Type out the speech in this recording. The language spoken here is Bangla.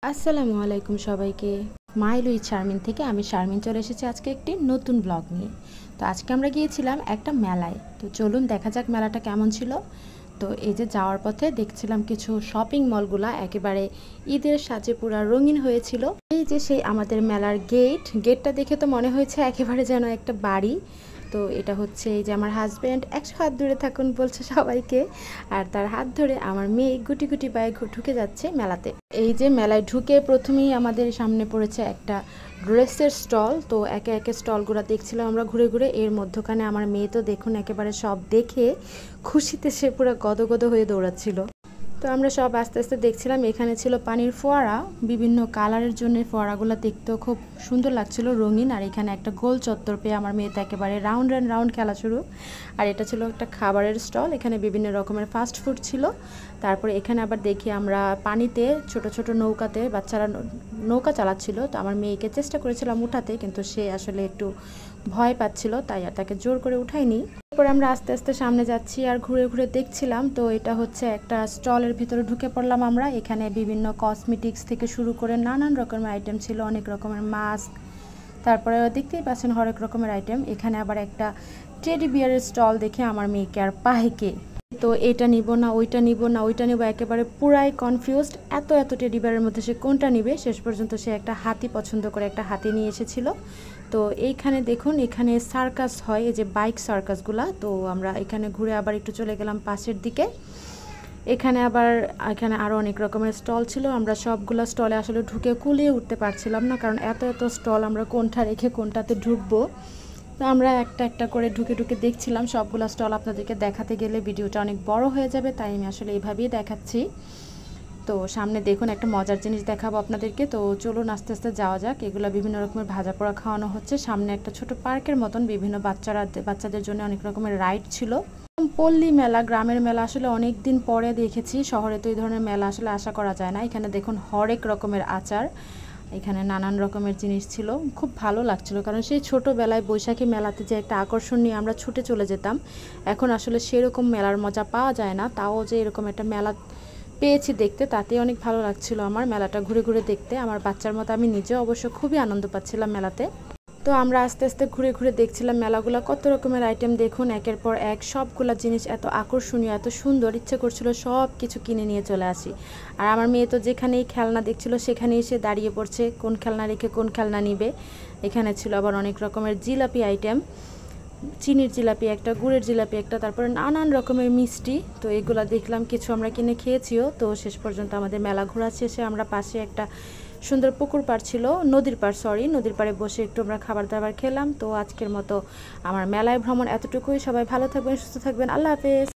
আসসালামু আলাইকুম সবাইকে। মাই লুই শারমিন থেকে আমি শারমিন চলে এসেছি আজকে একটি নতুন ব্লগ নিয়ে। তো আজকে আমরা গিয়েছিলাম একটা মেলায়। তো চলুন দেখা যাক মেলাটা কেমন ছিল। তো এই যে যাওয়ার পথে দেখছিলাম কিছু শপিং মলগুলা একেবারে ঈদের সাজে পুরা রঙিন হয়েছিল। এই যে সেই আমাদের মেলার গেটটা দেখে তো মনে হয়েছে একেবারে যেন একটা বাড়ি। তো এটা হচ্ছে এই যে আমার হাজব্যান্ড 100 হাত দূরে থাকুন বলছে সবাইকে, আর তার হাত ধরে আমার মেয়ে গুটি গুটি পায়ে ঢুকে যাচ্ছে মেলাতে। এই যে মেলায় ঢুকে প্রথমেই আমাদের সামনে পড়েছে একটা ড্রেসের স্টল। তো একে একে স্টলগুলো দেখছিলাম আমরা ঘুরে ঘুরে। এর মধ্যখানে আমার মেয়ে তো দেখুন একেবারে সব দেখে খুশিতে সে পুরো গদগদ হয়ে দৌড়াচ্ছিল। তো আমরা সব আস্তে আস্তে দেখছিলাম। এখানে ছিল পানির ফোয়ারা, বিভিন্ন কালারের জন্য ফোয়ারাগুলো দেখতেও খুব সুন্দর লাগছিল, রঙিন। আর এখানে একটা গোল চত্বর পেয়ে আমার মেয়ে তো একেবারে রাউন্ড অ্যান্ড রাউন্ড খেলা শুরু। আর এটা ছিল একটা খাবারের স্টল, এখানে বিভিন্ন রকমের ফাস্ট ফুড ছিল। তারপরে এখানে আবার দেখি আমরা পানিতে ছোট ছোট নৌকাতে বাচ্চারা নৌকা চালাচ্ছিল। তো আমার মেয়েকে চেষ্টা করেছিলাম উঠাতে, কিন্তু সে আসলে একটু ভয় পাচ্ছিল, তাই আর তাকে জোর করে উঠাইনি। তারপরে আমরা আস্তে আস্তে সামনে যাচ্ছি আর ঘুরে ঘুরে দেখছিলাম। তো এটা হচ্ছে একটা স্টলের ভিতরে ঢুকে পড়লাম আমরা। এখানে বিভিন্ন কসমেটিক্স থেকে শুরু করে নানান রকমের আইটেম ছিল, অনেক রকমের মাস্ক, তারপরে দেখতেই পাচ্ছেন হরেক রকমের আইটেম। এখানে আবার একটা টেডি বিয়ারের স্টল দেখে আমার মেয়েকে আর পাহিকে, তো এটা নিব না ওইটা নিব না ওইটা নিব, একেবারে পুরাই কনফিউজড। এত এত টেডি বিয়ারের মধ্যে সে কোনটা নিবে। শেষ পর্যন্ত সে একটা হাতি পছন্দ করে একটা হাতি নিয়ে এসেছিল। তো এইখানে দেখুন, এখানে সার্কাস হয়, এই যে বাইক সার্কাসগুলা। তো আমরা এখানে ঘুরে আবার একটু চলে গেলাম পাশের দিকে। এখানে আরও অনেক রকমের স্টল ছিল। আমরা সবগুলা স্টলে আসলে ঢুকে কুলিয়ে উঠতে পারছিলাম না, কারণ এত এত স্টল আমরা কোনটা রেখে কোনটাতে ঢুকবো। তো আমরা একটা একটা করে ঢুকে ঢুকে দেখছিলাম সবগুলো স্টল। আপনাদেরকে দেখাতে গেলে ভিডিওটা অনেক বড় হয়ে যাবে, তাই আমি আসলে এইভাবেই দেখাচ্ছি। তো সামনে দেখুন একটা মজার জিনিস দেখাবো আপনাদেরকে। তো চলুন আস্তে আস্তে যাওয়া যাক। এগুলো বিভিন্ন রকমের ভাজা পোড়া খাওয়ানো হচ্ছে। সামনে একটা ছোট পার্কের মতন, বিভিন্ন বাচ্চাদের জন্য অনেক রকমের রাইড ছিল। পল্লী মেলা, গ্রামের মেলা আসলে অনেক দিন পরে দেখেছি। শহরে তো এই ধরনের মেলা আসলে আশা করা যায় না। এখানে দেখুন হরেক রকমের আচার, এখানে নানান রকমের জিনিস ছিল। খুব ভালো লাগছিল, কারণ সেই ছোটোবেলায় বৈশাখী মেলাতে যে একটা আকর্ষণ নিয়ে আমরা ছুটে চলে যেতাম, এখন আসলে সেরকম মেলার মজা পাওয়া যায় না। তাও যে এরকম একটা মেলা পেয়েছি দেখতে, তাতে অনেক ভালো লাগছিল আমার মেলাটা ঘুরে ঘুরে দেখতে। আমার বাচ্চার মতো আমি নিজেও অবশ্য খুবই আনন্দ পাচ্ছিলাম মেলাতে। তো আমরা আস্তে আস্তে ঘুরে ঘুরে দেখছিলাম মেলাগুলো, কত রকমের আইটেম দেখুন একের পর এক। সবগুলা জিনিস এত আকর্ষণীয়, এত সুন্দর, ইচ্ছে করছিল সব কিছু কিনে নিয়ে চলে আসি। আর আমার মেয়ে তো যেখানেই খেলনা দেখছিল সেখানেই এসে দাঁড়িয়ে পড়ছে, কোন খেলনা রেখে কোন খেলনা নিবে। এখানে ছিল আবার অনেক রকমের জিলাপি আইটেম, চিনির জিলাপি একটা, গুড়ের জিলাপি একটা, তারপরে নানান রকমের মিষ্টি। তো এগুলো দেখলাম, কিছু আমরা কিনে খেয়েছিও। তো শেষ পর্যন্ত আমাদের মেলা ঘোরা শেষে আমরা পাশে একটা সুন্দর পুকুর পাড় ছিল, নদীর পাড়ে বসে একটু আমরা খাবার দাবার খেলাম। তো আজকের মতো আমার মেলায় ভ্রমণ এতটুকুই। সবাই ভালো থাকবেন, সুস্থ থাকবেন, আল্লাহ হাফেজ।